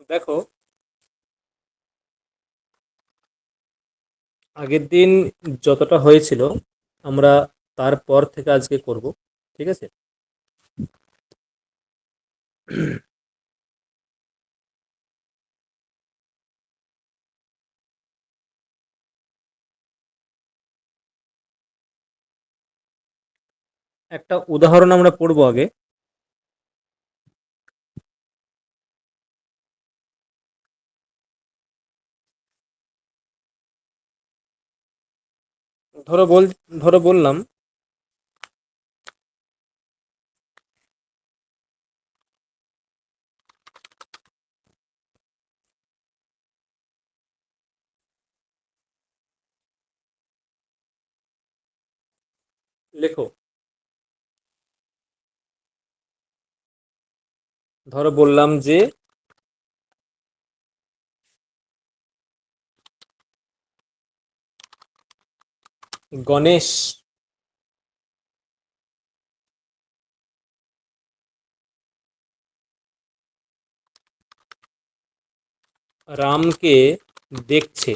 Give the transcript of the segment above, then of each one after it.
দেখো, আগের দিন যতটা হয়েছিল আমরা তারপর থেকে আজকে করব। ঠিক আছে? একটা উদাহরণ আমরা পড়বো আগে। ধরো বল ধরো বললাম, লেখো। ধরো বললাম যে গণেশ রামকে দেখছে।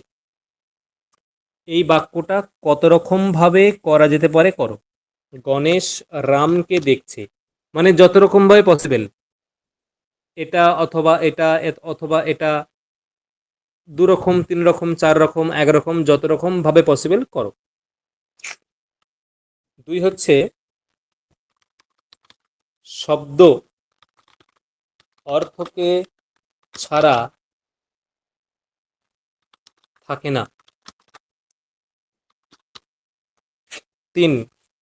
এই বাক্যটা কত রকম ভাবে করা যেতে পারে করো। গণেশ রামকে দেখছে, মানে যত রকম ভাবে পসিবল। এটা অথবা এটা অথবা এটা, দু রকম, তিন রকম, চার রকম, এক রকম, যত রকম ভাবে পসিবল করো। দুই হচ্ছে শব্দ অর্থকে ছাড়া থাকে না। তিন,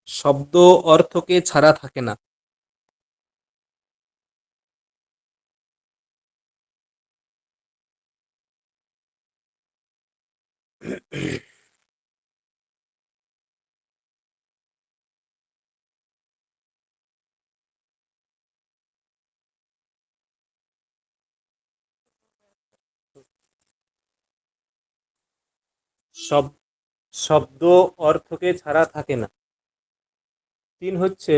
শব্দ অর্থকে ছাড়া থাকে না। সব শব্দ অর্থকে ছাড়া থাকে না। তিন হচ্ছে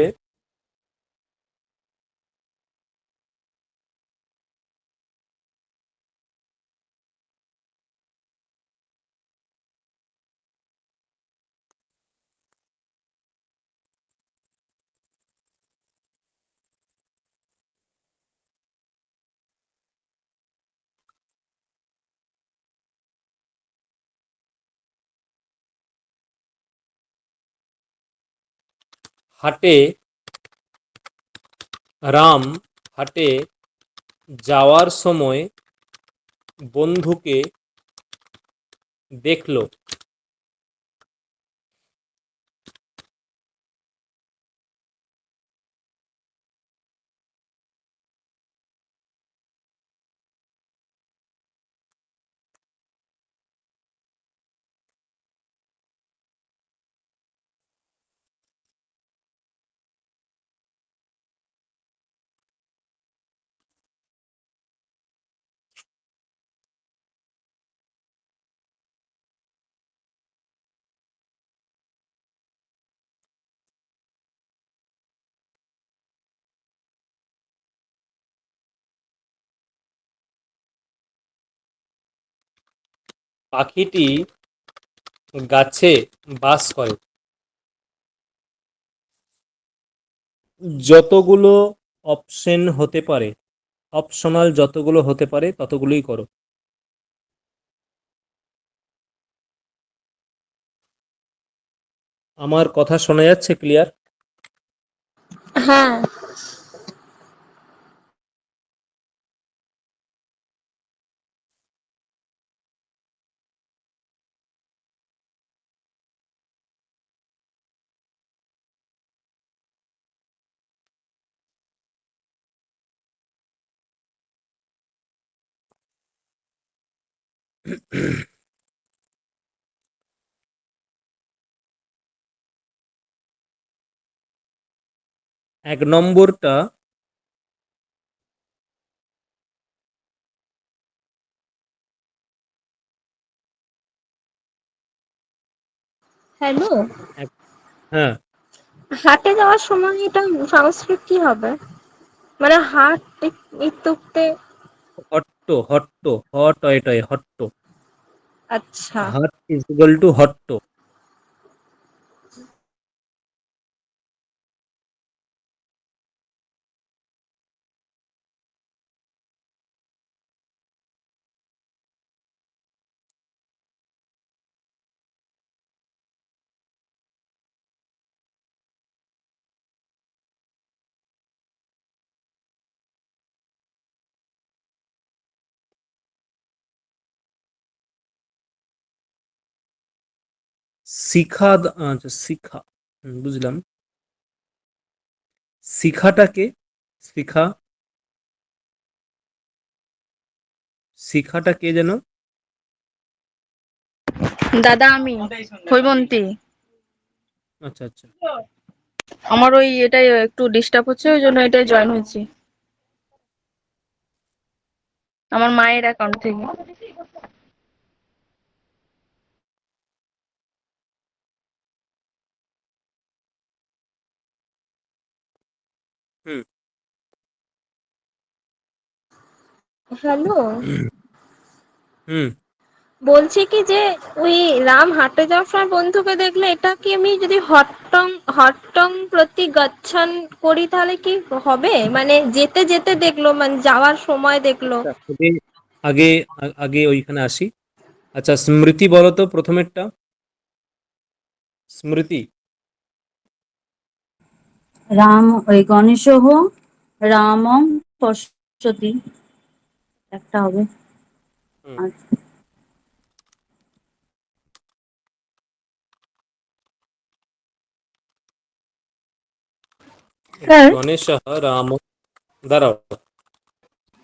হাটে রাম হাটে যাওয়ার সময় বন্ধুকে দেখলো। পাখিটি গাছে বাস করে। যতগুলো অপশন হতে পারে, অপশনাল যতগুলো হতে পারে ততগুলোই করো। আমার কথা শোনা যাচ্ছে ক্লিয়ার? হ্যাঁ। এক নম্বরটা হ্যালো। এক- হ্যাঁ, হাটে যাওয়ার সময় এটা সংস্কৃত কি হবে? মানে হাট ইত্যুক্তে হট্ট হট্ট হ টয় টয় হট্ট। আচ্ছা। হট ইজ ইকুয়াল টু হট্ট। শিখা আচ্ছা শিখা, বুঝলাম। শিখাটাকে, শিখা, শিখাটা কে যেন? দাদা আমি হৈমন্তী। আচ্ছা আচ্ছা। আমার ওই এটাই একটু ডিস্টার্ব হচ্ছে, ওই জন্য এটাই জয়েন হয়েছি আমার মায়ের অ্যাকাউন্ট থেকে। হুম। হ্যালো, হুম। বলছি কি যে ওই রাম হাঁটে যাওয়ার সময় বন্ধুকে দেখলে এটা কি আমি যদি হট্টং প্রতি গচ্ছন করি তাহলে কি হবে? মানে যেতে যেতে দেখলো, মানে যাওয়ার সময় দেখলো। আচ্ছা, আগে আগে আগে ওইখানে আসি। আচ্ছা, স্মৃতি বলো তো প্রথমেরটা। স্মৃতি। রাম ওই গণেশঃ রামং পশ্যতি একটা হবে। হুম। আর স্যার গণেশ রাম, দাঁড়াও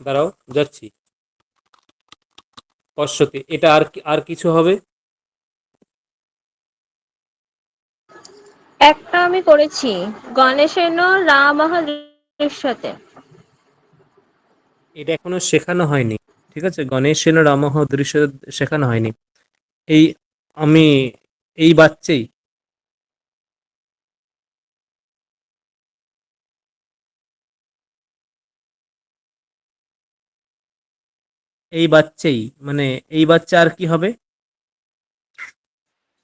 দাঁড়াও, যাচ্ছি। পশ্যতি, এটা আর কিছু হবে? একটা আমি করেছি, গণেশেন রামঃ দৃশ্যতে। এটা এখনো শেখানো হয়নি। ঠিক আছে, গণেশেন রামঃ দৃশ্য শেখানো হয়নি। এই আমি এই বাচ্চাই, এই বাচ্চাই, মানে এই বাচ্চা আর কি হবে?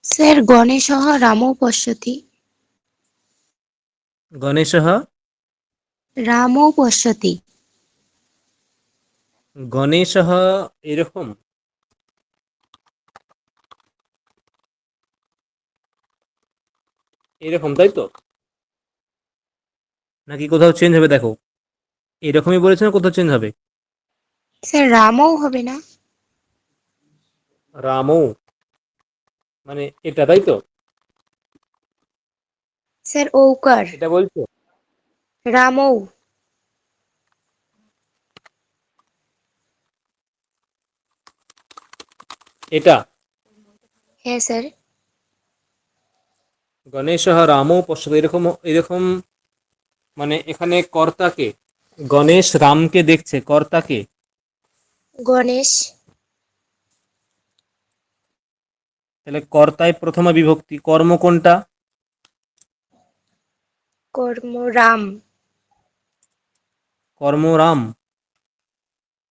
স্যার গণেশः রামও পশ্যতি। গণেশ রামও পশ্যতি। গণেশ, এরকম, এরকম তাই তো? নাকি কোথাও চেঞ্জ হবে? দেখো, এরকমই বলেছে না, কোথাও চেঞ্জ হবে? স্যার রামও হবে না? রামও, মানে এটা তাই তো? স্যার ঔকার। এটা বলছো? রামও। এটা হ্যাঁ স্যার। গণেশ রামও পশ্চাৎ, এরকম এরকম, মানে এখানে কর্তাকে, গণেশ রামকে দেখছে, কর্তাকে। গণেশ। তাহলে কর্তায় প্রথমা বিভক্তি, কর্ম কোনটা? কর্ম রাম। কর্ম রাম।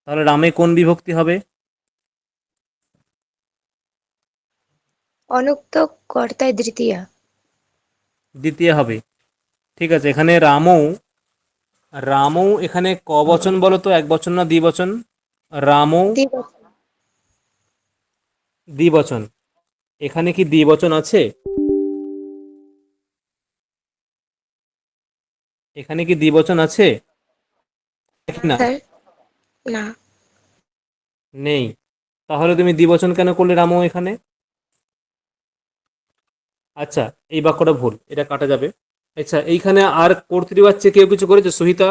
তাহলে রামে কোন বিভক্তি হবে? অনুক্ত কর্তায় দ্বিতীয়া। দ্বিতীয় হবে। ঠিক আছে, এখানে রামও, রামও এখানে ক বচন বলো তো, এক বচন না দ্বিবচন? রামও দ্বিবচন। দ্বিবচন। এখানে কি দ্বিবচন আছে? এখানে কি দ্বিবচন আছে? দেখি না না। স্যার। না। নেই। তাহলে তুমি দ্বিবচন কেন করলে রামও এখানে? আচ্ছা, এই বাক্যটা ভুল, এটা কাটা যাবে। আচ্ছা, এইখানে আর কর্তৃবাচ্যে কেউ কিছু করেছে? সহিতা,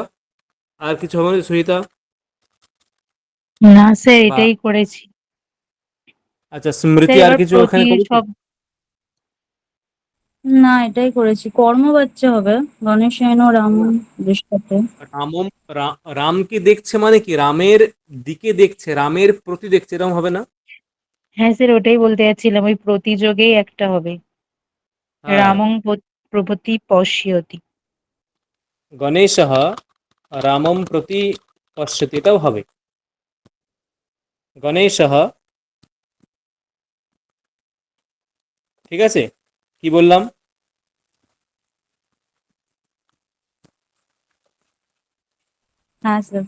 আর কিছু হবে না? সহিতা না স্যার বা, এটাই করেছি। আচ্ছা স্মৃতি স্যার আর এবার কিছু প্রতি এখানে করেছে? সব না এটাই করেছি, কর্ম বাচ্চা হবে গণেশেন রাম দৃশ্যতে। রামম, রামকে দেখছে মানে কি? রামের দিকে দেখছে, রামের প্রতি দেখছে, এরকম হবে না? হ্যাঁ স্যার ওটাই বলতে যাচ্ছিলাম, ওই প্রতিযোগেই একটা হবে। হ্যাঁ। রামং প্রভৃতি পশ্যতি। গণেশ রামম প্রতি পশ্যতি, এটাও হবে। গণেশः, ঠিক আছে? কি বললাম? হ্যাঁ স্যার।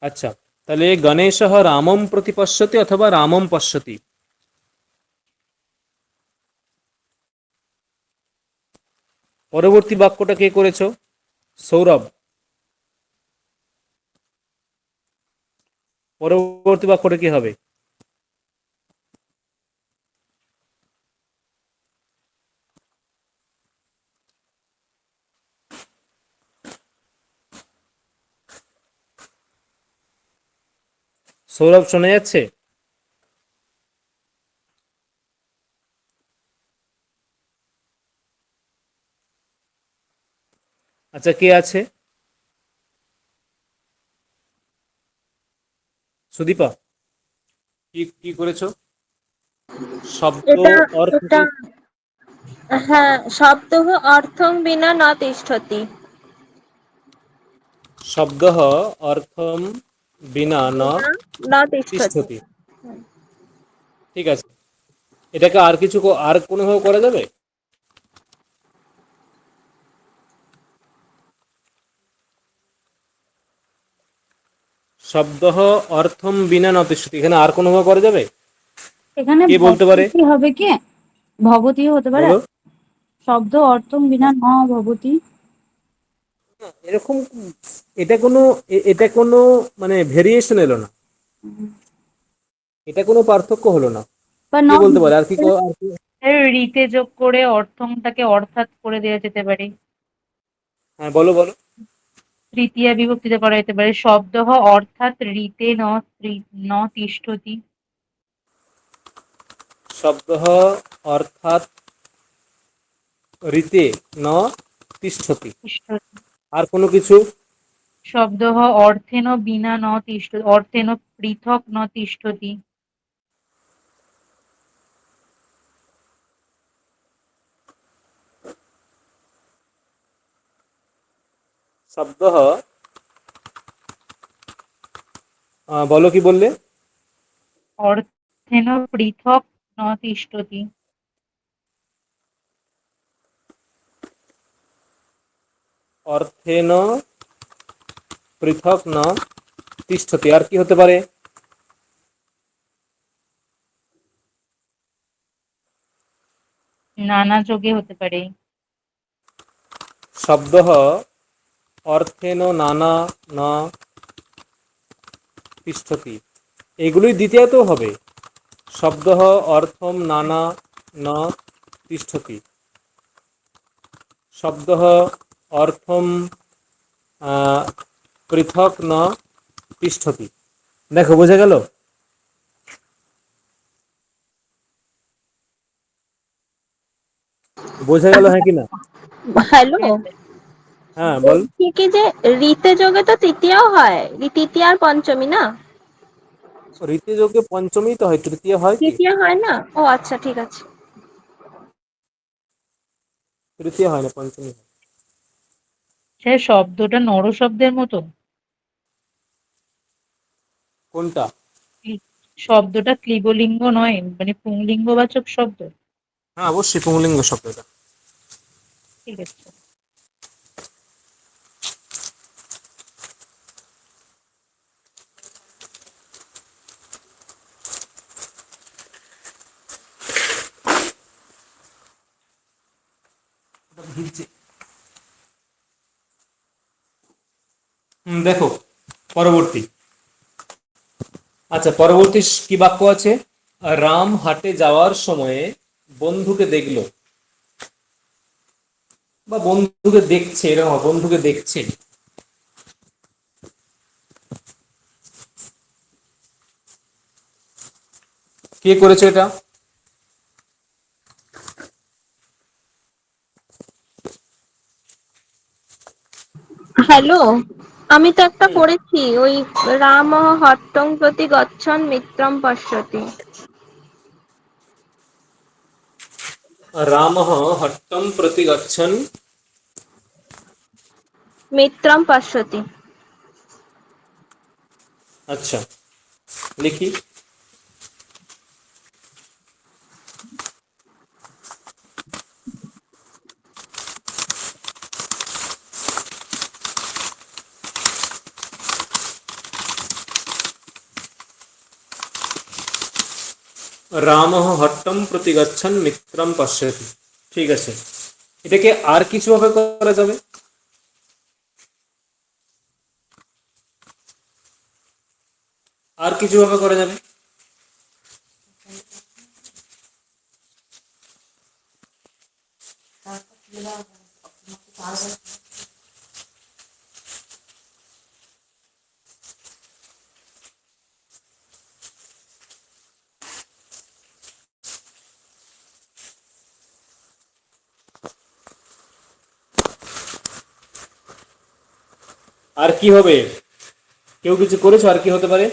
আচ্ছা, তাহলে গণেশः রামম প্রতি পশ্যতি অথবা রামম পশ্যতি। পরবর্তী বাক্যটা কে করেছো? সৌরভ। পরবর্তী বাক্যটা কি হবে? সৌরভ শোনা যাচ্ছে? আচ্ছা, কে আছে? সুদীপা, কি কি করেছো? শব্দ এটা অর্থ এটা হ্যাঁ, শব্দঃ অর্থং বিনা ন তিষ্ঠতি। শব্দঃ অর্থম বিনা ন বিনা ন তিষ্ঠতি। তিষ্ঠতি। ঠিক আছে, এটাকে আর কিছু আর কোনোভাবে করা যাবে? শব্দঃ অর্থম বিনা ন তিষ্ঠতি, এখানে আর কোনোভাবে করা যাবে? এখানে কে বলতে পারে? ভবতী হবে কি? ভবতীও হতে পারে। বলো। শব্দ অর্থম বিনা ন ভবতী। এরকম, এটা কোনো এটা কোনো মানে ভেরিয়েশন এলো না, এটা কোনো পার্থক্য হলো না। বা কে নট। বলতে পারে আর কি আর কি? এর রিতে যোগ করে অর্থংটাকে অর্থাৎ করে দেওয়া যেতে পারে। হ্যাঁ, বলো বলো। তৃতীয়া বিভক্তিতে করা যেতে পারে শব্দঃ অর্থাৎ রিতে ন তিষ্ঠতি। শব্দঃ অর্থাৎ রিতে ন তিষ্ঠতি। তিষ্ঠতি। আর কোনো কিছু? শব্দঃ অর্থেন বিনা ন তিষ্ঠতি, অর্থেন পৃথক ন তিষ্ঠতি। শব্দঃ বলো, কি বললে? অর্থেন পৃথক ন তিষ্ঠতি। অর্থেন পৃথক ন তিষ্ঠতি। আর কি হতে পারে? নানা যোগে হতে পারে। শব্দঃ অর্থেন নানা ন তিষ্ঠতি, এগুলোই দ্বিতীয়ত হবে। শব্দঃ অর্থম নানা ন তিষ্ঠতি। শব্দঃ অর্থম পৃথক ন তিষ্ঠতি। দেখো, বোঝা গেল? বোঝা গেল, হ্যাঁ কি না? হ্যালো, হ্যাঁ স্যার। হ্যাঁ, বল। বলছি কি যে রিতে যোগে তো তৃতীয়াও হয়, তৃতীয়া আর পঞ্চমী না? রীতি যোগে পঞ্চমী তো হয়, তৃতীয় হয় কি? তৃতীয়া হয় না? ও আচ্ছা, ঠিক আছে। তৃতীয় হয় না, পঞ্চমী হয়। সে শব্দটা নর শব্দের মতো। কোনটা? শব্দটা ক্লিবলিঙ্গ নয়, মানে পুংলিঙ্গবাচক শব্দ। হ্যাঁ, অবশ্যই পুংলিঙ্গ শব্দটা। ঠিক আছে। দেখো পরবর্তী। আচ্ছা, পরবর্তী কি বাক্য আছে? রাম হাটে যাওয়ার সময়ে বন্ধুকে দেখলো, বা বন্ধুকে দেখছে, এরকম হয়, বন্ধুকে দেখছে। কে করেছে এটা? হ্যালো, আমি তো একটা করেছি, ওই রাম হট্টং প্রতি গচ্ছন মিত্রম পশ্যতি। রামঃ হট্টম প্রতি গচ্ছন মিত্রম পশ্যতি। আচ্ছা, লিখি। রামঃ হট্টম প্রতি গচ্ছন মিত্রম পশ্যতি। ঠিক আছে, এটাকে আর কিছু ভাবে করা যাবে? আর কিছু ভাবে করা যাবে? আর কি হবে? কেউ কিছু করেছো? আর কি হতে পারে?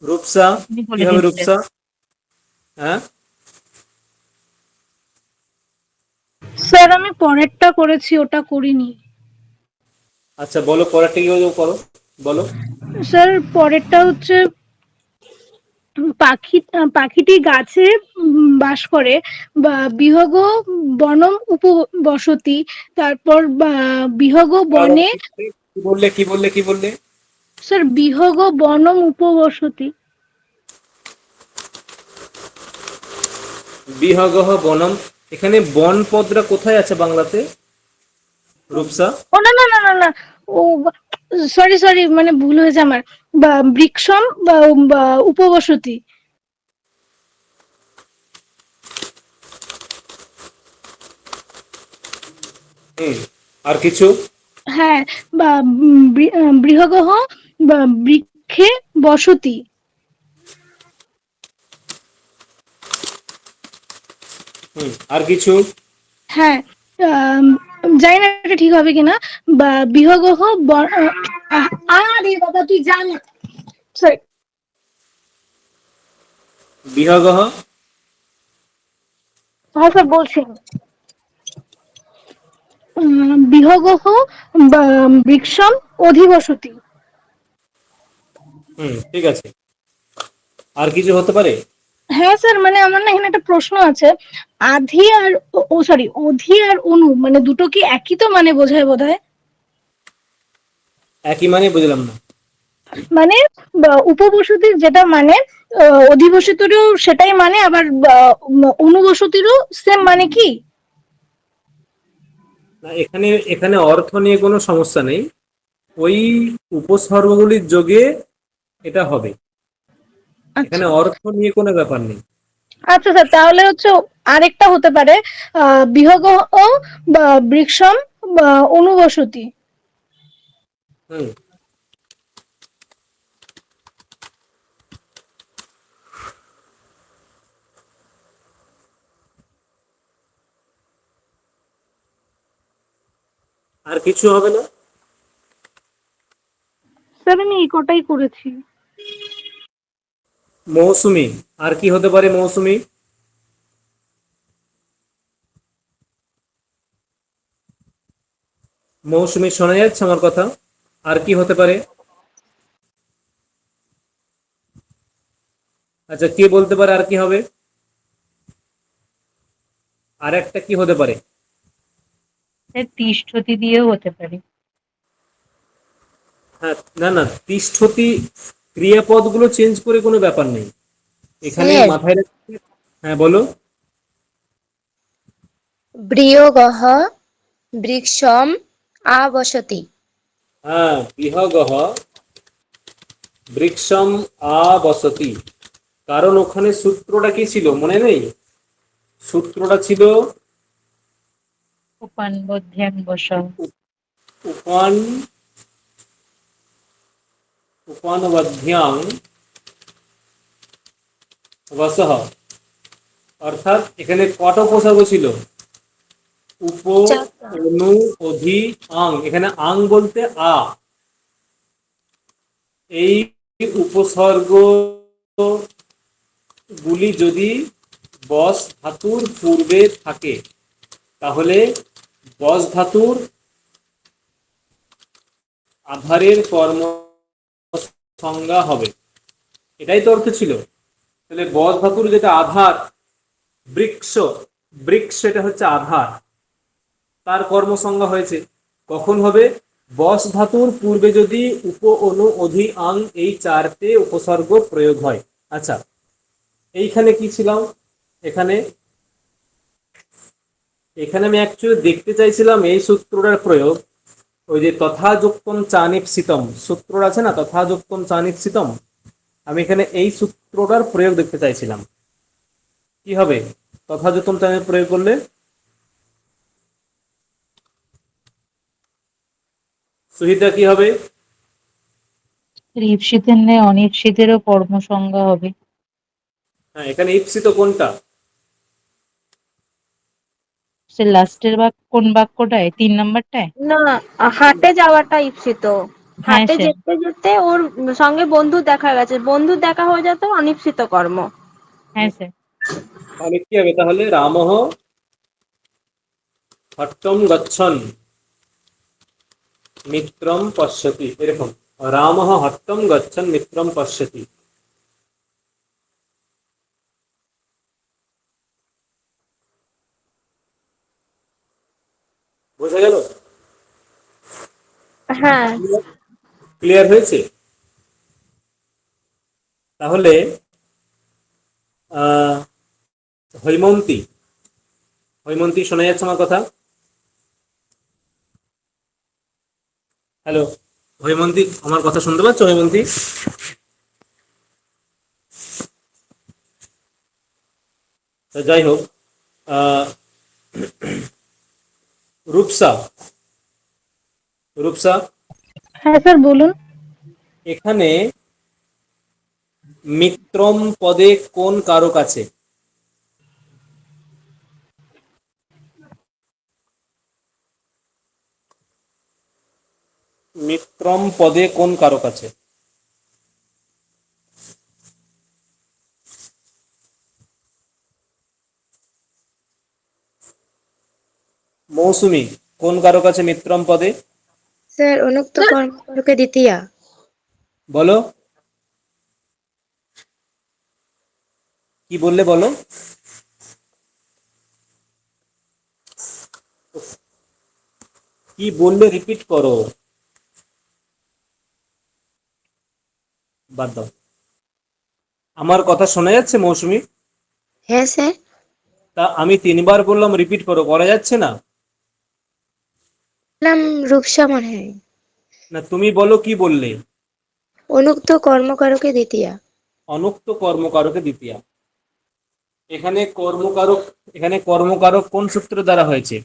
রূপসা, আপনি কি বলে হবে দিচ্ছেন। রূপসা? হ্যাঁ, স্যার আমি পরেরটা করেছি, ওটা করিনি। আচ্ছা বলো, পরেরটা কি করো, বলো। স্যার পরেরটা হচ্ছে পাখিটি গাছে বাস করে, বা বিহগ বনম উপবসতি। তারপর বিহগ বনে। কি বললে, কি বললে, কি বললে? স্যার বিহগ বনম উপবসতি। বিহগঃ বনম, এখানে বন পদটা কোথায় আছে বাংলাতে রূপসা? ও না না না না না, ও সরি সরি, মানে ভুল হয়েছে আমার। বা বৃক্ষম বা উপবসতি। হুম, আর কিছু? হ্যাঁ, বা বৃহগহ বা বৃক্ষে বসতি। হুম, আর কিছু? হ্যাঁ, আম, জানি না এটা ঠিক হবে কিনা। বা বিহগহ আরে বাবা তুই জান, সরি। বিহগঃ, হ্যাঁ স্যার বলছি। বিহগহ বা বৃক্ষম অধিবসতি। হুম, ঠিক আছে। আর কিছু হতে পারে? হ্যাঁ স্যার, মানে আমার না এখানে একটা প্রশ্ন আছে। আধি আর ও সরি, অধি আর অনু মানে দুটো কি একই তো মানে বোঝায় বোধহয়। একই মানে বুঝলাম না। মানে উপবসতির যেটা মানে অধিবসতিরও সেটাই মানে, আবার অনুবসতিরও সেম মানে কি? না, এখানে এখানে অর্থ নিয়ে কোনো সমস্যা নেই, ওই উপসর্গগুলির যোগে এটা হবে। এখানে আচ্ছা অর্থ নিয়ে কোনো ব্যাপার নেই। আচ্ছা স্যার, তাহলে হচ্ছে আরেকটা হতে পারে বিহগ ও বা বৃক্ষম বা অনুবসতি। হুম, আর কিছু হবে না? স্যার আমি এই কটাই করেছি। মৌসুমী, আর কি হতে পারে মৌসুমী? মৌসুমী, শোনা যাচ্ছে আমার কথা? আর কি হতে পারে? আচ্ছা, কে বলতে পারে আর কি হবে? আর একটা কি হতে পারে? স্যার তিষ্ঠতি দিয়েও হতে পারে। হ্যাঁ, না না, তিষ্ঠতি ক্রিয়াপদগুলো চেঞ্জ করে কোনো ব্যাপার নেই এখানে, স্যার মাথায় রাখতে। হ্যাঁ বলো। বিয়োগः বৃক্ষম আবসতি। হ্যাঁ, বিহগঃ বৃক্ষম আবসতি, কারণ ওখানে সূত্রটা কি ছিল মনে নেই? সূত্রটা ছিল উপান বধ্যাং বসঃ। উপান উপানবধ্যাং বসঃ। অর্থাৎ এখানে কটা উপসর্গ ছিল? উপ, চারটা। অনু, অধি, আং। এখানে আং বলতে আ। এই উপসর্গ গুলি যদি বস ধাতুর পূর্বে থাকে তাহলে বস ধাতুর আধারের কর্ম সংজ্ঞা হবে, এটাই তো অর্থ ছিল। তাহলে বস ধাতুর যেটা আধার, বৃক্ষ, বৃক্ষ এটা হচ্ছে আধার, তার কর্মসংজ্ঞা হয়েছে। কখন হবে? বস ধাতুর পূর্বে যদি উপ অনু অধি আং এই চারটে উপসর্গ প্রয়োগ হয়। আচ্ছা, এইখানে কি ছিলাম? এখানে এখানে আমি অ্যাকচুয়ালি দেখতে চাইছিলাম এই সূত্রটার প্রয়োগ, ওই যে তথাযুক্তম চানিপসিতম সূত্রটা আছে না, তথাযুক্তম চানিপসিতম, আমি এখানে এই সূত্রটার প্রয়োগ দেখতে চাইছিলাম। কি হবে তথাযুক্তম চানি প্রয়োগ করলে? সুহিতা কি হবে? ঈপ্সিতের ন্যায় অনিপ্সিতেরও কর্মসংজ্ঞা হবে। হ্যাঁ, এখানে ইপ্সিত কোনটা? সে লাস্টের কোন বাক্যটায়? 3 নাম্বারটায়? না, হাটে যাওয়াটা ঈপ্সিত। হ্যাঁ হাটে স্যার। যেতে যেতে ওর সঙ্গে বন্ধু দেখা গেছে, বন্ধু দেখা হয়ে যেত অনিপ্সিত কর্ম। হ্যাঁ স্যার। তাহলে কি হবে? তাহলে রামহ হট্টম গচ্ছন মিত্রম পশ্যতি, এরকম রামহ হট্টম গচ্ছন মিত্রম পশ্যতি। বোঝা গেল? হ্যাঁ। ক্লিয়ার হয়েছে? তাহলে আহ হৈমন্তী, হৈমন্তী শোনা যাচ্ছে আমার কথা? হ্যালো হৈমন্তী, আমার কথা শুনতে পাচ্ছ হৈমন্তী? তো যাই হোক, আহ রূপসা, রূপসা হ্যাঁ স্যার বলুন। এখানে মিত্রম পদে কোন কারক আছে? মিত্রম পদে কোন কারক আছে? মৌসুমী, কোন কারক আছে মিত্রম পদে? স্যার অনুক্ত কর্মকারকে দ্বিতীয়া। বলো, কি বললে বলো? কি বললে রিপিট করো, বাদ দাও। আমার কথা শোনা যাচ্ছে মৌসুমী? হ্যাঁ স্যার। তা আমি 3বার বললাম রিপিট করো, করা যাচ্ছে না? নাম রূপসা মনে হয়। না, তুমি বলো কি বললে? অনুক্ত কর্মকারকে দ্বিতীয়া। অনুক্ত কর্মকারকে দ্বিতীয়া। এখানে কর্মকারক, এখানে কর্মকারক কোন সূত্র দ্বারা হয়েছে?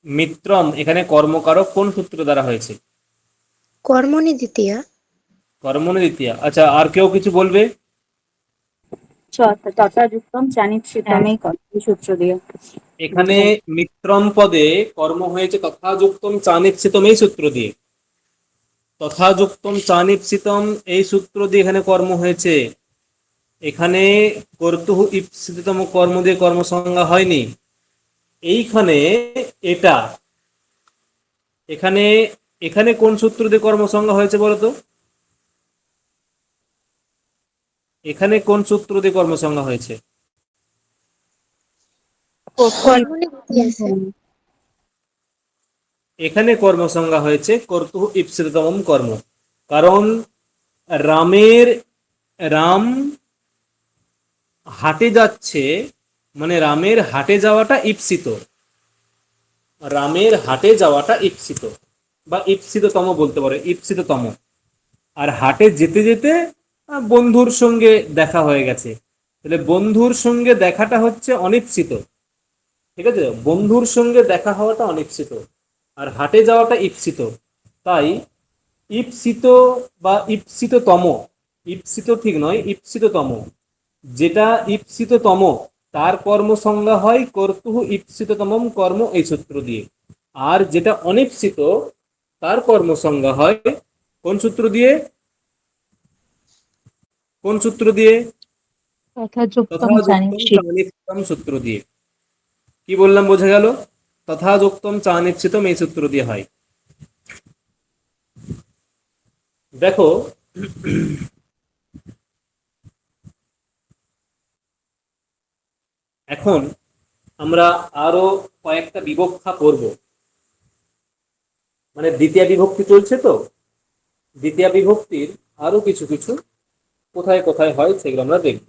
মিত্রম, এখানে কর্মকারক কোন সূত্র দ্বারা হয়েছে? কর্মণি দ্বিতীয়া। কর্মণি দ্বিতীয়া। আচ্ছা, আর কেউ কিছু বলবে? তথাযুক্তম চানিপসিতম এই সূত্র দিয়ে। এখানে মিত্রম পদে কর্ম হয়েছে তথাযুক্তম চানিপসিতম এই সূত্র দিয়ে। তথাযুক্তম চানিপসিতম এই সূত্র দিয়ে এখানে কর্ম হয়েছে। এখানে কর্তুহু ইপ্সিততম কর্ম দিয়ে কর্মসংজ্ঞা হয়নি। এইখানে এটা, এখানে এখানে কোন সূত্র দিয়ে কর্মসংজ্ঞা হয়েছে বলতো? এখানে কোন সূত্র দিয়ে কর্মসংজ্ঞা হয়েছে? কর্মণি দ্বিতীয়া স্যার। এখানে কর্মসংজ্ঞা হয়েছে কর্তুহু ইপ্সিততম কর্ম। কারণ রামের, রাম হাটে যাচ্ছে, মানে রামের হাটে যাওয়াটা ইপ্সিত, রামের হাটে যাওয়াটা ইপ্সিত বা ইপ্সিততম বলতে পারে, ইপ্সিততম। আর হাটে যেতে যেতে বন্ধুর সঙ্গে দেখা হয়ে গেছে, তাহলে বন্ধুর সঙ্গে দেখাটা হচ্ছে অনিপ্সিত। ঠিক আছে, বন্ধুর সঙ্গে দেখা হওয়াটা অনিপ্সিত, আর হাটে যাওয়াটা ইপ্সিত। তাই ইপ্সিত বা ইপ্সিততম, ইপ্সিত ঠিক নয়, ইপ্সিততম, যেটা ইপ্সিততম তার কর্মসংজ্ঞা হয় কর্তুহু ইপ্সিততমম কর্ম এই সূত্র দিয়ে। আর যেটা অনিপ্সিত তার কর্মসংজ্ঞা হয় কোন সূত্র দিয়ে? কোন সূত্র দিয়ে? তথাযুক্তম তথাযুক্তম চানিপসিত। চানিপসিতম সূত্র দিয়ে। কি বললাম বোঝা গেল? তথাযোক্তম চা নিশ্চিতম এই সূত্র দিয়ে হয়। দেখো, এখন আমরা আরো কয়েকটা বিবক্ষা করব। মানে দ্বিতীয় বিভক্তি চলছে তো, দ্বিতীয় বিভক্তির আরো কিছু কিছু কোথায় কোথায় হয় সেগুলো আমরা দেখব।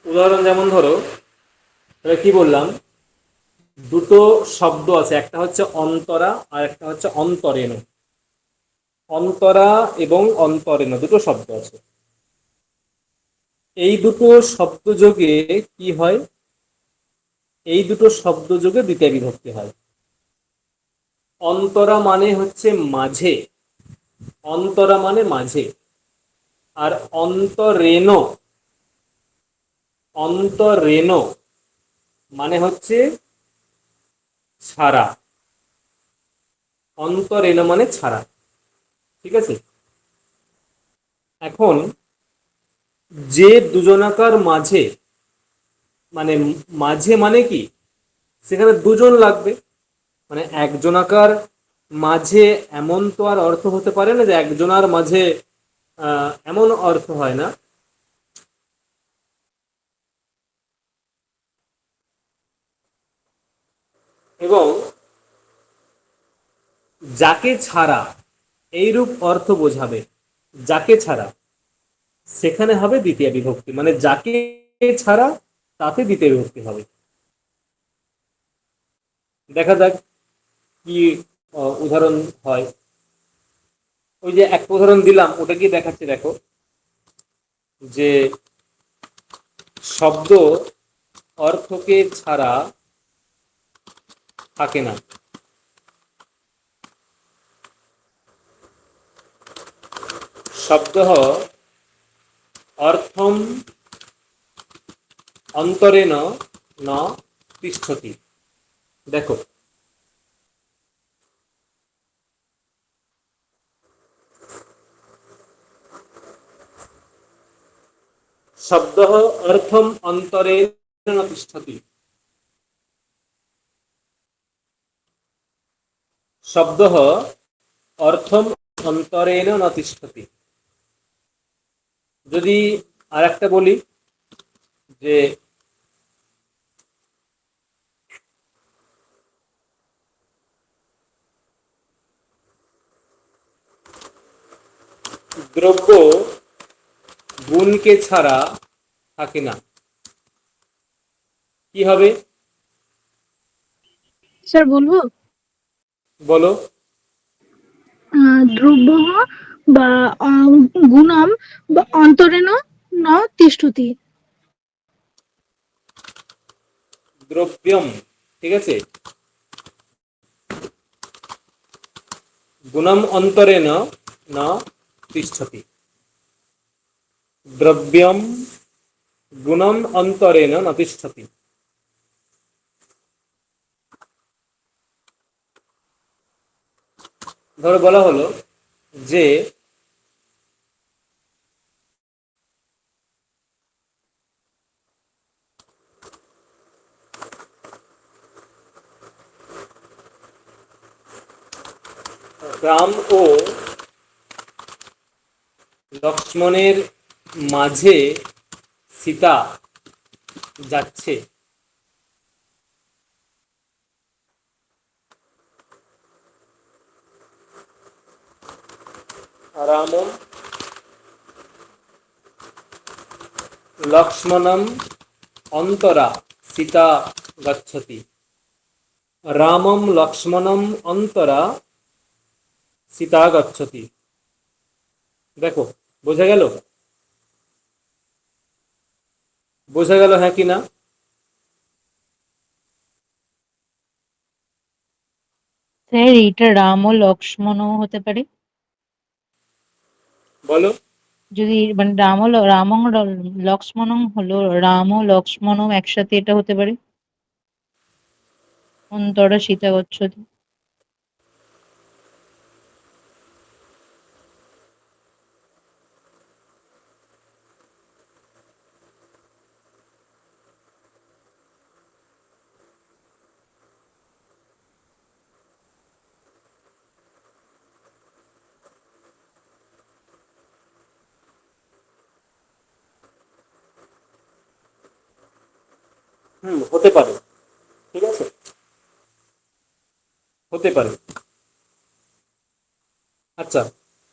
উদাহরণ যেমন ধরো, কি বললাম, দুটো শব্দ আছে, একটা হচ্ছে অন্তরা আর একটা হচ্ছে অন্তরেণ। অন্তরা এবং অন্তরেণ দুটো শব্দ আছে। এই দুটো শব্দ যোগে কি হয়? এই দুটো শব্দ যোগে দ্বিতীয় বিভক্তি হয়। অন্তরা মানে হচ্ছে মাঝে, অন্তরা মানে মাঝে, আর অন্তরেণ, অন্তরেণ মানে হচ্ছে ছাড়া, অন্তরেণ মানে ছাড়া। ঠিক আছে? এখন যে দুজনাকার মাঝে, মানে মাঝে মানে কি, সেখানে দুজন লাগবে। মানে একজনাকার মাঝে এমন তো আর অর্থ হতে পারে না যে একজনার মাঝে এমন অর্থ হয় না। এবং যাকে ছাড়া এইরূপ অর্থ বোঝাবে, যাকে ছাড়া, সেখানে হবে দ্বিতীয় বিভক্তি। মানে যাকে ছাড়া তাতে দ্বিতীয় বিভক্তি হবে। দেখা যাক কি উদাহরণ হয়। ওই যে এক উদাহরণ দিলাম ওটা কি দেখাচ্ছে, দেখো যে শব্দ অর্থকে ছাড়া থাকে না। শব্দ অর্থম অন্তরেণ ন তিষ্ঠতি। দেখো, শব্দ অর্থম অন্তরেণ ন তিষ্ঠতি। শব্দ অর্থম অন্তরেণ ন তিষ্ঠতি। যদি আর একটা বলি যে দ্রব্য গুণকে ছাড়া থাকে না, কি হবে? স্যার বলবো? বলো। দ্রব্য বা গুণম বা অন্তরেণ ন তিষ্ঠতি। দ্রব্যম, ঠিক আছে। গুণম অন্তরেণ ন তিষ্ঠতি। দ্রব্যম গুণম অন্তরেণ ন তিষ্ঠতি। ধরো বলা হলো যে রাম ও লক্ষ্মণের মাঝে সীতা যাচ্ছে। রামম লক্ষ্মণম অন্তরা সীতা গচ্ছতি। রামম লক্ষ্মণম অন্তরা সীতা গচ্ছতি। দেখো, বোঝা গেল? বোঝা গেল হ্যাঁ কি না? স্যার এটা রাম ও লক্ষ্মণও হতে পারে। বলো। যদি মানে রাম ও লক্ষ্মণম হলো, রাম ও লক্ষ্মণম একসাথে এটা হতে পারে অন্তরা সীতা গচ্ছতি। হতে পারে, ঠিক আছে, হতে পারে। আচ্ছা,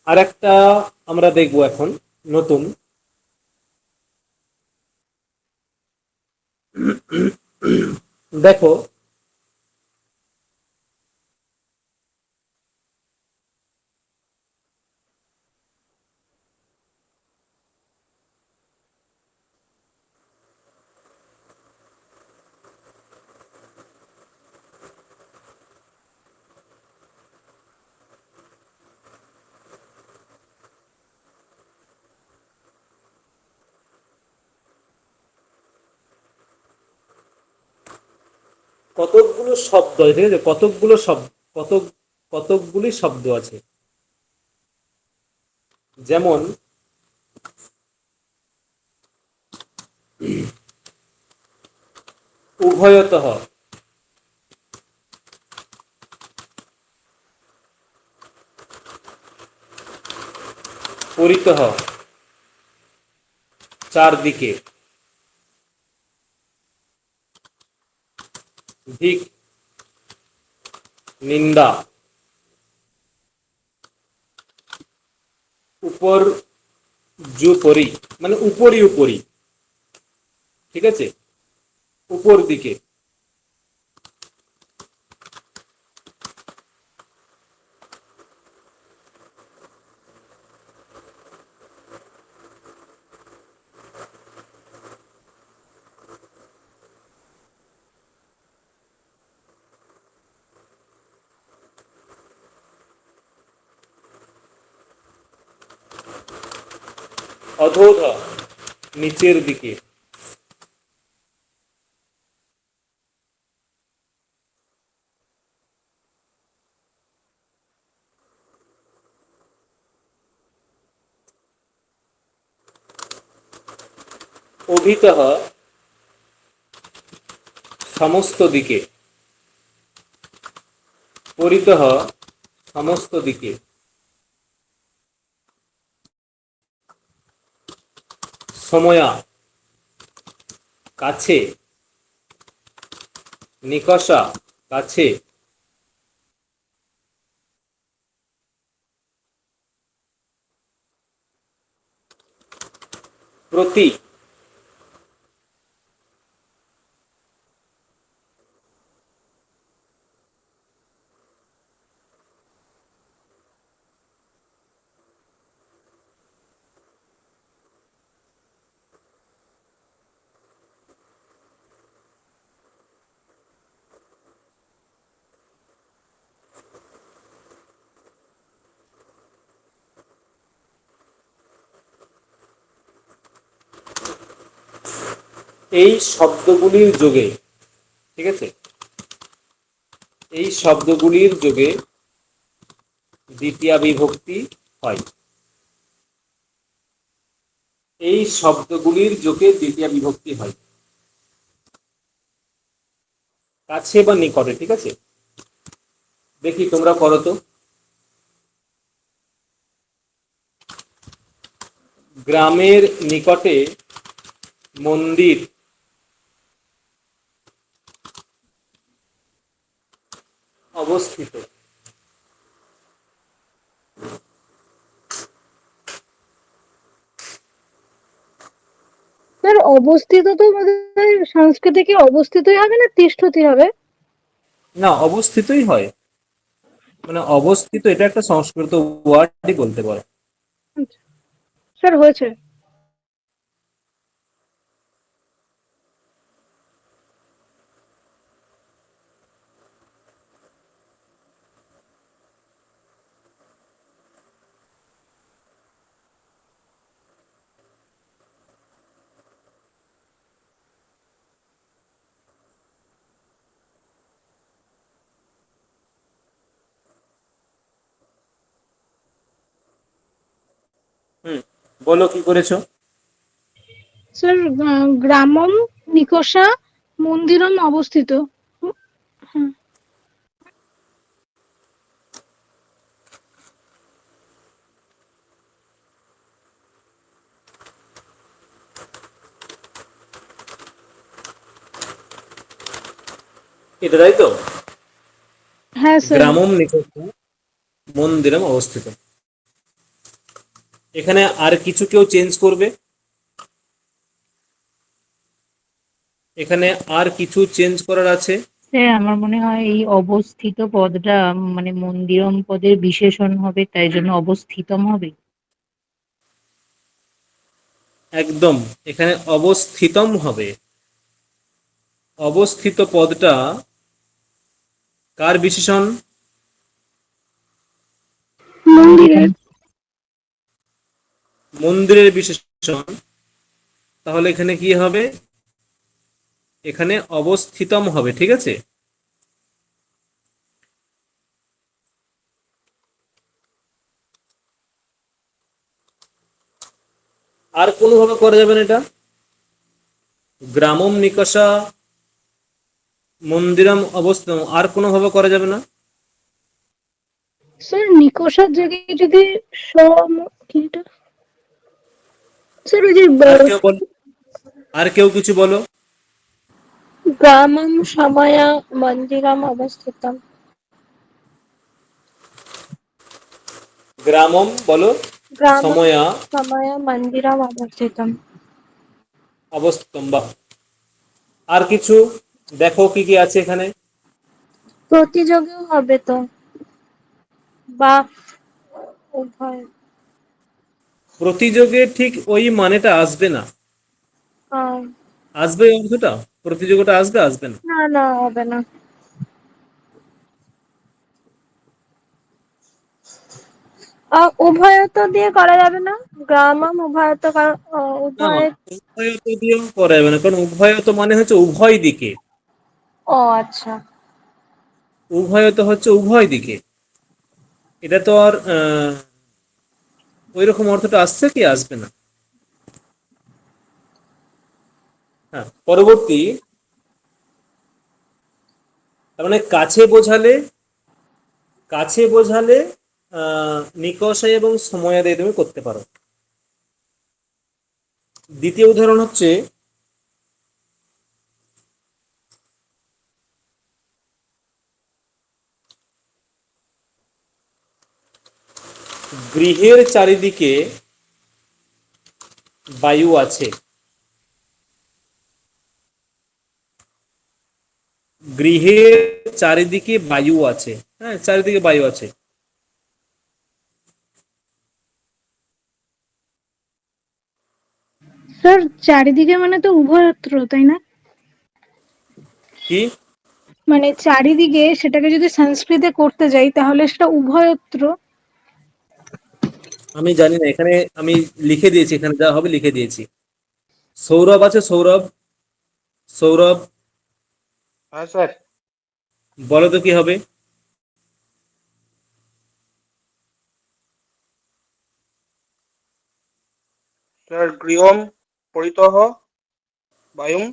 আর একটা আমরা দেখবো এখন নতুন। দেখো, কতকগুলো শব্দ, ঠিক আছে, কতকগুলো শব্দ, কতকগুলি শব্দ আছে। যেমন উভয়তঃ, পরিতঃ চারদিকে, ধিক নিন্দা, উপর জুপরি মানে উপরি উপরি, ঠিক আছে, উপর দিকে। অধোধা নিচের দিকে। অভিতঃ সমস্ত দিকে, পরিতঃ সমস্ত দিকে, সময়া কাছে, নিকষা কাছে, প্রতি এই শব্দগুলির যোগে, ঠিক আছে, এই শব্দগুলির যোগে দ্বিতীয়া বিভক্তি হয়। এই শব্দগুলির যোগে দ্বিতীয় বিভক্তি হয়। কাছে বা নিকটে, ঠিক আছে? দেখি তোমরা করো তো। গ্রামের নিকটে মন্দির অবস্থিত। স্যার অবস্থিত তো আমাদের সংস্কৃতে কি অবস্থিতই হবে না তিষ্ঠতি হবে? না, অবস্থিতই হয়। মানে অবস্থিত এটা একটা সংস্কৃত ওয়ার্ডই বলতে পারো। স্যার হয়েছে। বলো কি করেছো। স্যার গ্রামম নিকষা মন্দিরম অবস্থিত। হুম। এটা তাই তো? হ্যাঁ স্যার। গ্রামম নিকটে মন্দিরম অবস্থিত। এখানে আর কিছু কেউ চেঞ্জ করবে? এখানে আর কিছু চেঞ্জ করার আছে? স্যার আমার মনে হয় এই অবস্থিত পদটা মানে মন্দিরম পদের বিশেষণ হবে, তাই জন্য অবস্থিতম হবে। একদম, এখানে অবস্থিতম হবে। অবস্থিত পদটা কার বিশেষণ? মন্দিরের। মন্দিরের বিশেষণ। তাহলে এখানে কি হবে? এখানে অবস্থিতম হবে, ঠিক আছে? আর কোনোভাবে করা যাবে না এটা? গ্রামম নিকষা মন্দিরম অবস্থিতম আর কোনোভাবে করা যাবে না? স্যার নিকষার জায়গায় যদি সম কি এটা? স্যার ওই যে আর কেউ বলো, আর কেউ কিছু বলো। গ্রামম সময়া মন্দিরম অবস্থিতম। গ্রামম বলো, গ্রামম সময়া সময়া মন্দিরম অবস্থিতম। অবস্থিতম। বা আর কিছু দেখো কি কি আছে এখানে। প্রতিযোগীও হবে তো, বা উভয়। প্রতিযোগে ঠিক ওই মানেটা আসবে না। আহ, আসবে এই অংশটা, প্রতিযোগিতা আসবে, আসবে না। না না, হবে না। উভয়ত দিয়ে করা যাবে না? গ্রামম উভয়ত না, উভয়। উভয়ত দিয়েও করা যাবে না, কারণ উভয়ত মানে হচ্ছে উভয় দিকে। ও আচ্ছা। উভয়ত হচ্ছে উভয় দিকে। এটা তো আর ওই রকম অর্থটা আসছে কি আসবে না। হ্যাঁ, পরবর্তী। তার মানে কাছে বোঝালে, কাছে বোঝালে নিকষায় এবং সময়া দিয়ে তুমি করতে পারো। দ্বিতীয় উদাহরণ হচ্ছে গৃহের চারিদিকে বায়ু আছে। গৃহের চারিদিকে বায়ু আছে। হ্যাঁ, চারিদিকে বায়ু আছে। স্যার চারিদিকে মানে তো উভয়ত্র, তাই না? কি? মানে চারিদিকে সেটাকে যদি সংস্কৃতে করতে যাই তাহলে সেটা উভয়ত্র। আমি জানি না, এখানে আমি লিখে দিয়েছি, এখানে যা হবে লিখে দিয়েছি। সৌরভ আছে, সৌরভ। সৌরভ, হ্যাঁ স্যার। বলো তো কি হবে। স্যার গৃহম পরিতঃ বায়ুম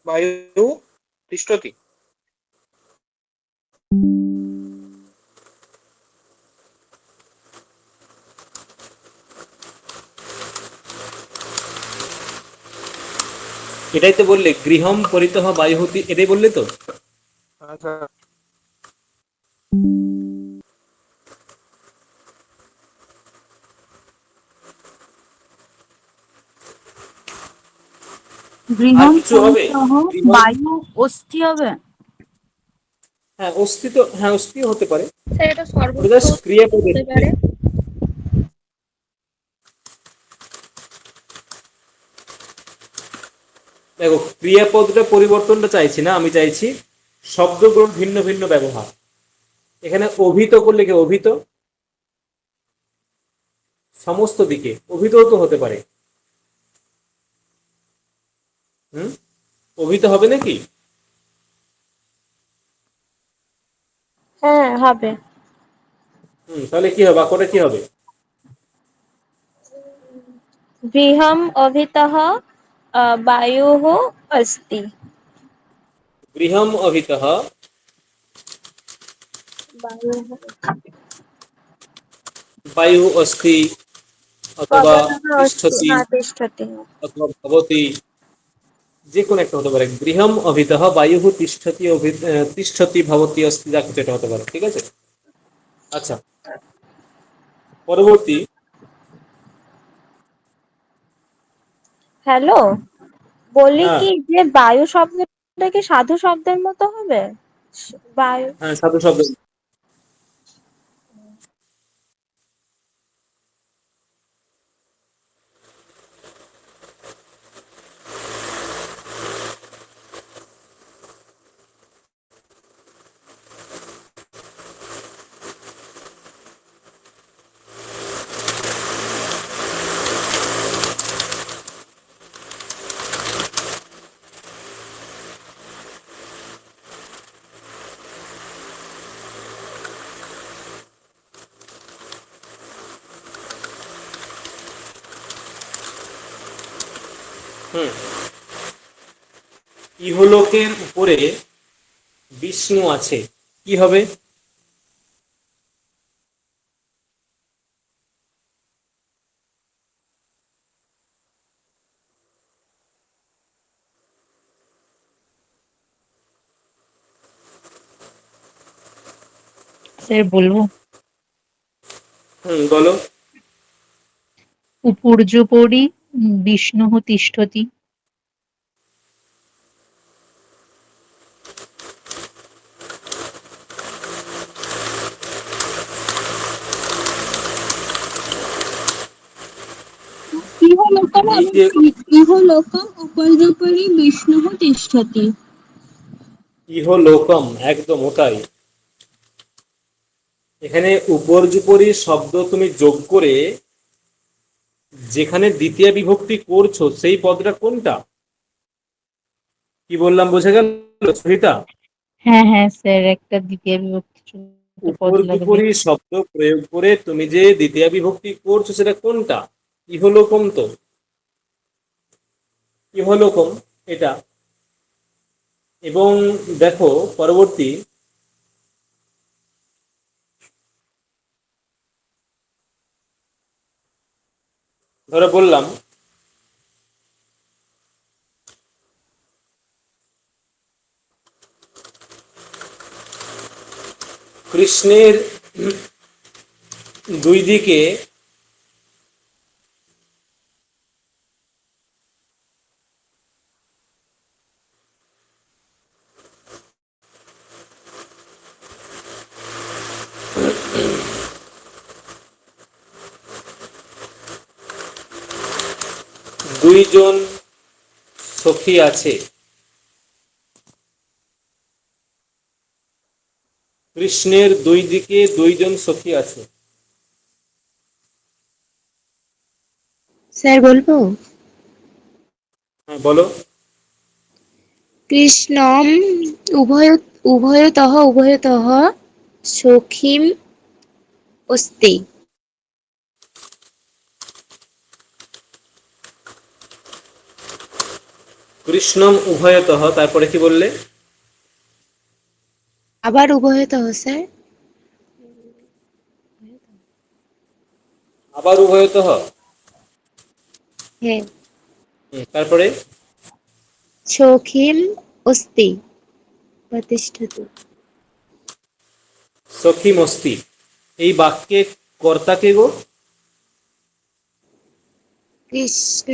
বায়ু তিষ্ঠতি। এটাই তো বললে, গৃহম পরিতঃ বায়ুহতি, এটাই বললে তো। হ্যাঁ স্যার। আর গৃহম কিছু হবে? পরিতঃ গৃহম, বায়ু অস্থি হবে। হ্যাঁ অস্থি তো, হ্যাঁ অস্থি হতে পারে। স্যার এটা ওটা সর্বত্র জাস্ট ক্রিয়াপদের হতে পারে। দেখো, ক্রিয়াপদটা পরিবর্তনটা চাইছি না, আমি চাইছি শব্দগুলোর ভিন্ন ভিন্ন ব্যবহার। এখানে অভিত করলে কি অভিত, সমস্ত দিকে অভিতও তো হতে পারে। হুম, অভিত হবে নাকি? হ্যাঁ হবে। তাহলে কি হবে, বাক্যটা কি হবে? গৃহম অভিতः বায়ুः अस्ति। গৃহম অভিতঃ বায়ুः বায়ু অস্তি, অথবা পবনः अस्ति, তিষ্ঠতি, হ্যাঁ তিষ্ঠতি। অথবা ভবতি, যে কোনো একটা হতে পারে। গৃহম অভিতঃ বায়ু তিষ্ঠতি, তিষ্ঠতি ভবতি অস্তি, যা কিছু এটা হতে পারে। ঠিক আছে, আচ্ছা পরবর্তী। হ্যালো, বলি হ্যাঁ কি যে বায়ু শব্দটা কি সাধু শব্দের মতো হবে? বায়ু। হ্যাঁ, সাধু শব্দ। হুম, ইহলোকের উপরে বিষ্ণু আছে, কি হবে? স্যার বলবো? বলো। উপর্যুপরি বিষ্ণুঃ তিষ্ঠতি। ইহলোকম এই এবং যে ইহলোকম উপর্যুপরি বিষ্ণুঃ তিষ্ঠতি। ইহলোকম, একদম ওটাই। এখানে উপর্যুপরি শব্দ তুমি যোগ করে যেখানে দ্বিতীয় বিভক্তি করছো, সেই পদটা কোনটা? কি বললাম, বোঝা গেল সুহিতা? হ্যাঁ হ্যাঁ স্যার, একটা দ্বিতীয় বিভক্তি যুক্ত পদ লাগবে। উপর্যুপরি শব্দ প্রয়োগ করে তুমি যে দ্বিতীয় বিভক্তি করছো, সেটা কোনটা? ইহলোকম তো, ইহলোকম এটা। এবং দেখো পরবর্তী, ধরো বললাম কৃষ্ণের দুই দিকে দুইজন সখী আছে। কৃষ্ণের দুই দিকে দুইজন সখী আছে। স্যার বলবো? হ্যাঁ বলো। কৃষ্ণম উভয় উভয়তঃ সখীম অস্তি। কৃষ্ণম উভয়তঃ, তারপরে কি বললে? আবার উভয়তঃ স্যার। আবার উভয়তঃ। হ্যাঁ। তারপরে সখিম অস্তি প্রতিষ্ঠতু। সখিমস্তি, এই বাক্যে কর্তা কে গো? কৃষ্ণ।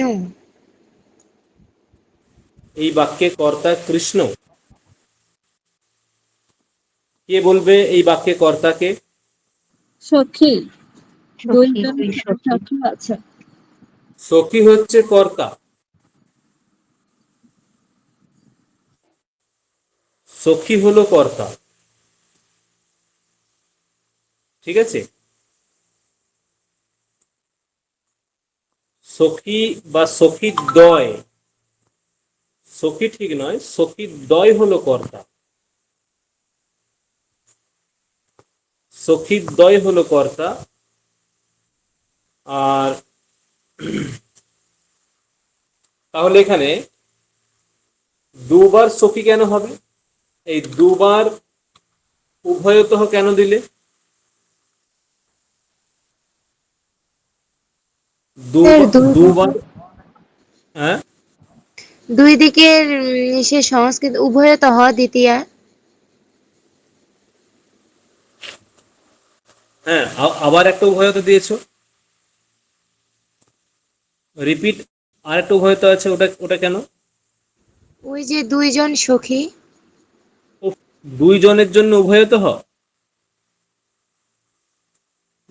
এই বাক্যে কর্তা কৃষ্ণ। কে বলবে এই বাক্যে কর্তাকে? সখী, সখী, দুইজন দুই সখী। সখী আছে। সখী হচ্ছে কর্তা, সখী হলো কর্তা, ঠিক আছে? সখী বা সখী দ্বয়, সখী ঠিক নয়, সখী দ্বয় হলো কর্তা, সখী দ্বয় হলো কর্তা। আর তাহলে এখানে দুবার সখী কেন হবে? এই দুবার উভয়তঃ কেন দিলে? স্যার দুবার, হ্যাঁ দুই দিকের সে সংস্কৃত উভয়তঃ দ্বিতীয়া। হ্যাঁ, আবার একটা উভয়ত দিয়েছো, রিপিট আর একটা উভয়ত আছে, ওটা ওটা কেন? ওই যে দুইজন সখী। উফ, দুইজনের জন্য উভয়তঃ,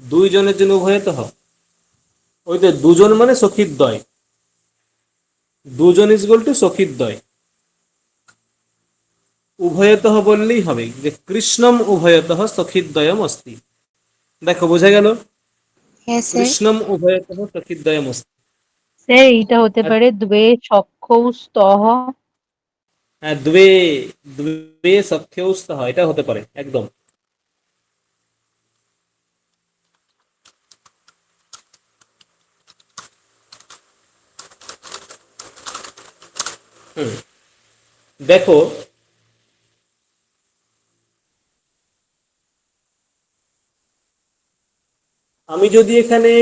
দুইজনের জন্য উভয়তঃ। ওই তো দুজন মানে সখীদ্বয়, দুজন ইজ ইকুয়াল টু সখীদ্বয়। উভয়তঃ বললেই হবে যে কৃষ্ণম উভয়তঃ সখীদ্বয়ম অস্তি। দেখো বোঝা গেল, হ্যাঁ স্যার। কৃষ্ণম উভয়তঃ সখীদ্বয়ম অস্তি। স্যার এইটা হতে আর পারে দ্বে সখ্যৌ স্তঃ। হ্যাঁ, দ্বে, দ্বে সখ্যৌ স্তঃ, এটা হতে পারে একদম। হুম, দেখো আমি যদি এখানে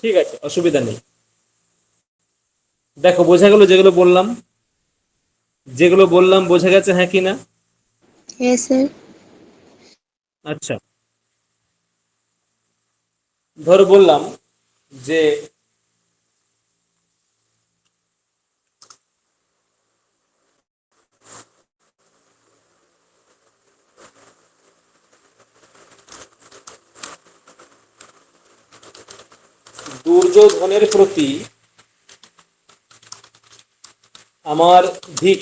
ঠিক আছে, অসুবিধা নেই। দেখো বোঝা গেল, যেগুলো বললাম, যেগুলো বললাম বোঝা গেছে হ্যাঁ কি না? হ্যাঁ স্যার। আচ্ছা, ধরো বললাম যে দুর্যোধনের প্রতি আমার ধিক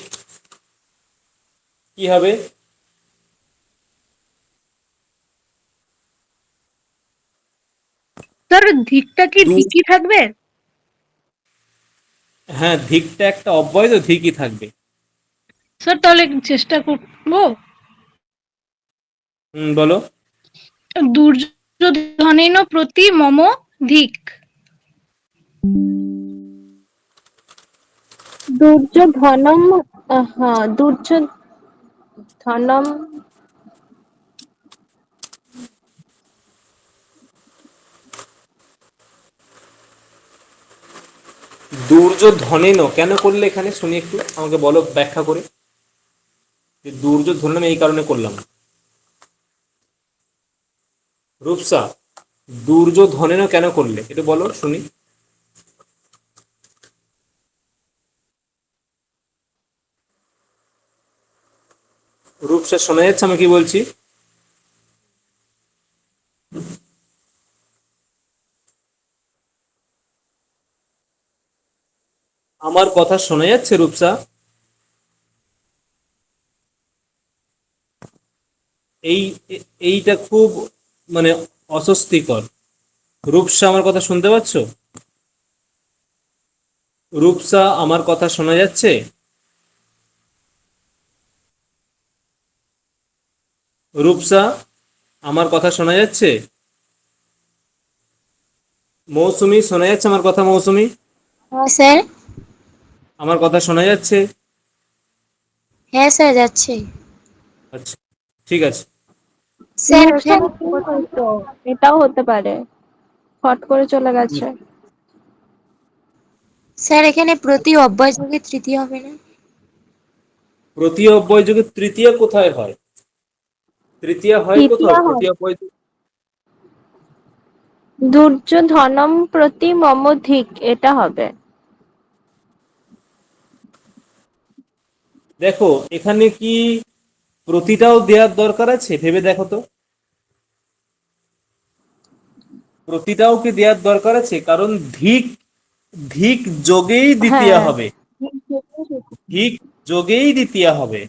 কি হবে? স্যার ধিকটা কি দু- ঠিকই থাকবে? হ্যাঁ, ধিকটা একটা অব্যয়, তো ধিকই থাকবে। স্যার তাহলে চেষ্টা করবো। বলো। দুর্যোধনেন প্রতি মম ধিক। দুর্যোধনম, হ্যাঁ দুর্যোধনম। দুর্যোধনেন কেন করলে এখানে, শুনি একটু, আমাকে বলো ব্যাখ্যা করে, যে দুর্যোধন এই কারণে করলাম। রূপসা, দুর্যোধনেন কেন করলে একটু বলো শুনি। রূপসা শোনা যাচ্ছে আমি কি বলছি? আমার কথা শোনা যাচ্ছে রূপসা? এই এইটা খুব মানে অস্বস্তিকর। রূপসা আমার কথা শুনতে পাচ্ছ? রূপসা আমার কথা শোনা যাচ্ছে? রূপসা, আমার কথা শোনা যাচ্ছে? মৌসুমী, শোনা যাচ্ছে আমার কথা? মৌসুমী, হ্যাঁ স্যার। আমার কথা শোনা যাচ্ছে? হ্যাঁ স্যার, যাচ্ছে। আচ্ছা, ঠিক আছে। স্যার মোশন কোথায় তো? এটাও হতে পারে, হট করে চলে গেছে। স্যার এখানে প্রতি অব্যয় যুগে তৃতীয় হবে না? প্রতি অব্যয় যুগে তৃতীয়া কোথায় হয়? তৃতীয়া হয় কোথাও তৃতীয়া হয় প্রতি অব্যয় যুগে? দুর্যোধনম প্রতি মম ধিক, এটা হবে। দেখো, এখানে কি প্রতিটাও দেওয়ার দরকার আছে? ভেবে দেখো তো, প্রতিটাও কি দেওয়ার দরকার আছে? কারণ ধিক, ধিক যোগেই দ্বিতীয়া হ্যাঁ, হবে, ধিক যোগেই দ্বিতীয়া হবে।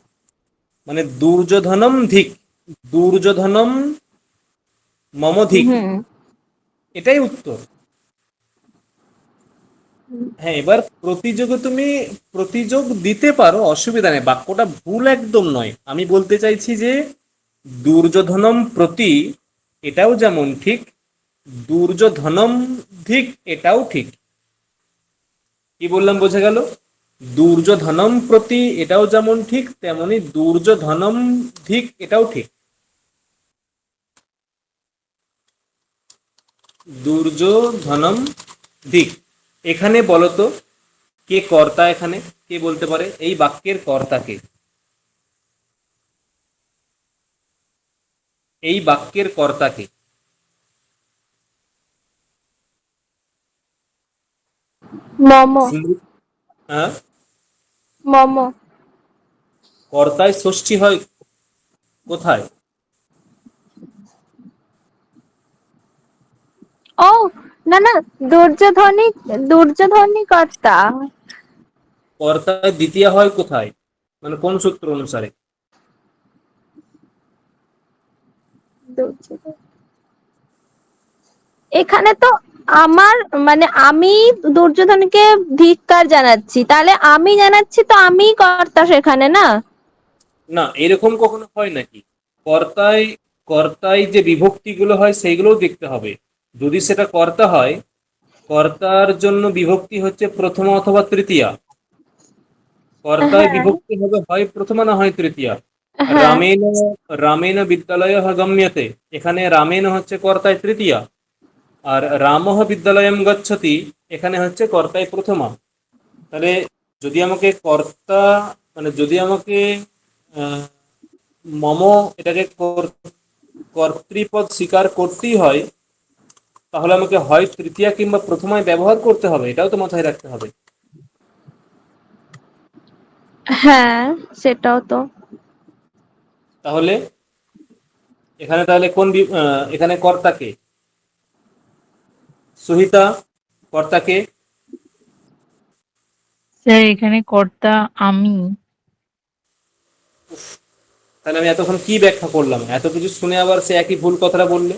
মানে দুর্যোধনম ধিক, দুর্যোধনম মম ধিক, হুম। এটাই উত্তর। হ্যাঁ, এবার প্রতিযোগে তুমি প্রতিযোগ দিতে পারো, অসুবিধা নেই, বাক্যটা ভুল একদম নয়। আমি বলতে চাইছি যে দুর্যোধনম প্রতি, এটাও যেমন ঠিক, দুর্যোধনম ধিক, এটাও ঠিক। কি বললাম বোঝা গেল? দুর্যোধনম প্রতি এটাও যেমন ঠিক, তেমনি দুর্যোধনম ধিক, এটাও ঠিক। দুর্যোধনম ধিক। এখানে বলো তো, কে কর্তা? এখানে কে বলতে পারে এই বাক্যের কর্তা কে? এই বাক্যের কর্তা কে? মম। হ্যাঁ, মম। কর্তায় ষষ্ঠী হয় কোথায়? ও না না, দুর্যোধনই, দুর্যোধনই কর্তা। কর্তায় দ্বিতীয়া হয় কোথায়? মানে কোন সূত্র অনুসারে? দুর্যোধন, এখানে তো আমার, মানে আমি দুর্যোধনকে ধিক্কার জানাচ্ছি, তাহলে আমি জানাচ্ছি তো আমি কর্তা সেখানে, না? না, এরকম কখনো হয় নাকি? কর্তায়, কর্তায় যে বিভক্তিগুলো হয় সেইগুলোও দেখতে হবে। যদি সেটা কর্তা হয়, কর্তার জন্য বিভক্তি হচ্ছে প্রথমা অথবা তৃতীয়া। কর্তায় হ্যাঁ, বিভক্তি হবে হয় প্রথমা না হয় তৃতীয়া। হ্যাঁ, রামেন, রামেন বিদ্যালয় গম্যতে, এখানে রামেন হচ্ছে কর্তায় তৃতীয়া, আর রামহ বিদ্যালয়ম গচ্ছতি এখানে হচ্ছে কর্তায় প্রথমা। তাহলে যদি আমাকে কর্তা, মানে যদি আমাকে আহ, মম এটাকে কর্তৃপদ স্বীকার করতেই হয়, তাহলে আমাকে হয় তৃতীয়া কিংবা প্রথমায় ব্যবহার করতে হবে, এটাও তো মাথায় রাখতে হবে। হ্যাঁ, সেটাও তো। তাহলে এখানে তাহলে এখানে কর্তাকে, সুহিতা, কর্তাকে? স্যার এখানে কর্তা আমি। তাহলে আমি এতক্ষণ কি ব্যাখ্যা করলাম? এত কিছু শুনে আবার সে একই ভুল কথাটা বললে।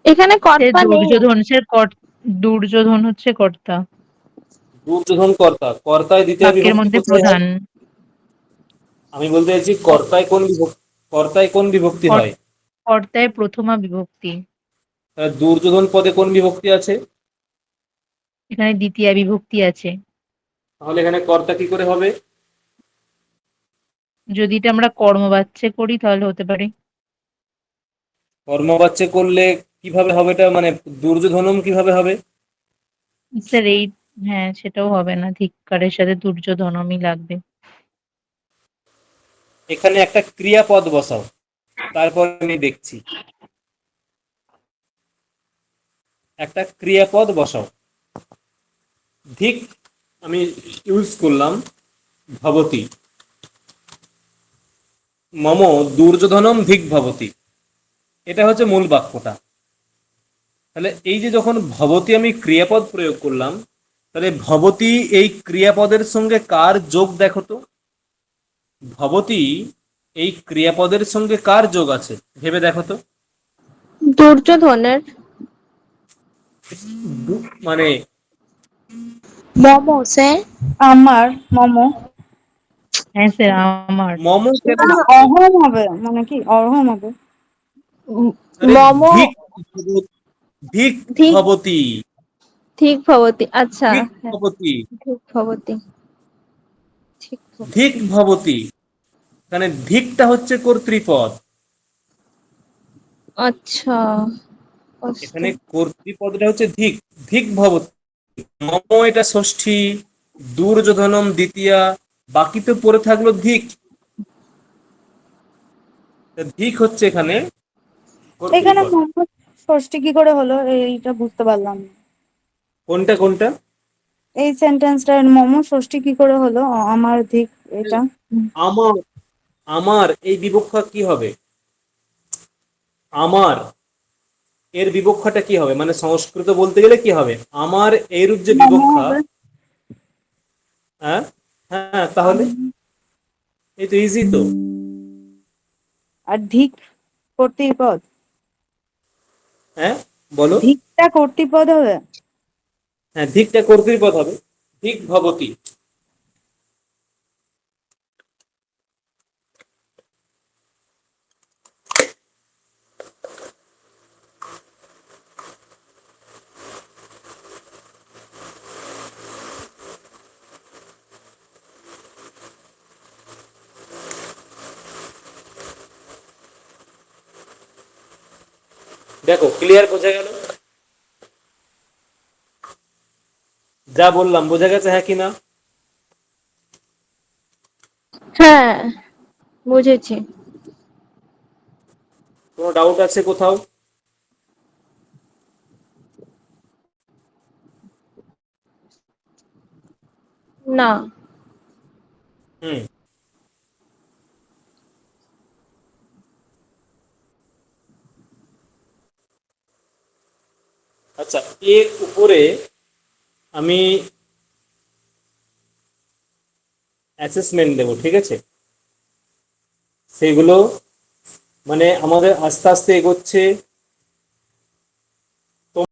এখানে স্যার কর্তা নেই। দুর্যোধন, স্যার দুর্যোধন হচ্ছে কর্তা, দুর্যোধন কর্তা, কর্তায় দ্বিতীয় বাক্যের বিভক্তি মধ্যে কোথায় হয়? প্রধান। আমি বলতে চাইছি কর্তায় কোন বিভক্তি, কর্তায় কোন বিভক্তি হয়? কর্তায় প্রথমা বিভক্তি, তাহলে দুর্যোধন পদে কোন বিভক্তি আছে? এখানে দ্বিতীয়া বিভক্তি আছে। তাহলে এখানে কর্তা কি করে হবে? যদি এটা আমরা কর্মবাচ্যে করি তাহলে হতে পারে। কর্মবাচ্যে করলে কিভাবে হবে এটা? মানে দুর্যোধনম কিভাবে হবে? স্যার এই, হ্যাঁ সেটাও হবে না, ধিক্কারের সাথে দুর্যোধনমই লাগবে। এখানে একটা ক্রিয়াপদ বসাও, তারপর আমি দেখছি। একটা ক্রিয়াপদ বসাও। ধিক আমি ইউজ করলাম ভবতি, মম দুর্যোধনম ধিক ভবতি, এটা হচ্ছে মূল বাক্যটা। তাহলে এই যে যখন ভবতি আমি ক্রিয়াপদ প্রয়োগ করলাম, তাহলে ভবতি এই ক্রিয়াপদের সঙ্গে কার যোগ দেখো তো? ভবতি এই ক্রিয়াপদের সঙ্গে কার যোগ আছে ভেবে দেখো তো। দুর্যোধনের। মানে মম স্যার। আমার মম। হ্যাঁ স্যার আমার। মম কেন না, অহম হবে, মানে কি অহম হবে? আরে মম ধিক ধিক ঠিক ভবতি, ঠিক ভবতি, আচ্ছা ধিক হ্যাঁ, ভবতি, ঠিক ভবতি, ঠিক ধিক ভবতি। ভবতি। মানে ধিকটা হচ্ছে কর্তৃপদ, আচ্ছা, এখানে বুঝতে- কর্তৃপদটা হচ্ছে ধিক, ধিক ভবতি। মম এটা ষষ্ঠী, দুর্যোধনম দ্বিতীয়া, বাকি তো পড়ে থাকলো ধিক। তা ধিক হচ্ছে এখানে এখানে কর্তৃপদ। মোহাম্মদ ষষ্ঠী কি করে হলো এইটা বুঝতে পারলাম না। কোনটা কোনটা? এই সেন্টেন্সটা মোমো ষষ্ঠী কি করে হলো? আমার দিক এটা। আমার, আমার এই বিবক্ষা কি হবে? আমার এর বিবক্ষাটা কি হবে, মানে সংস্কৃত বলতে গেলে কি হবে? আমার এইরূপ যে মোমো বিবক্ষা। হবে। হ্যাঁ, হ্যাঁ, তাহলে এই তো ইজি তো। আর ধিক কর্তৃপদ, হ্যাঁ, বলো। ধিকটা কর্তৃপদ হবে। হ্যাঁ, ধিকটা কর্তৃপদ হবে, ধিক ভবতি। দেখো ক্লিয়ার, বোঝা গেল? যা বললাম বোঝা গেছে, হ্যাঁ কি না? হ্যাঁ, বুঝেছি। কোনো ডাউট আছে কোথাও? না। হুম। আচ্ছা, এর উপরে আমি অ্যাসেসমেন্ট দেবো, ঠিক আছে? সেগুলো মানে আমাদের আস্তে আস্তে এগোচ্ছে,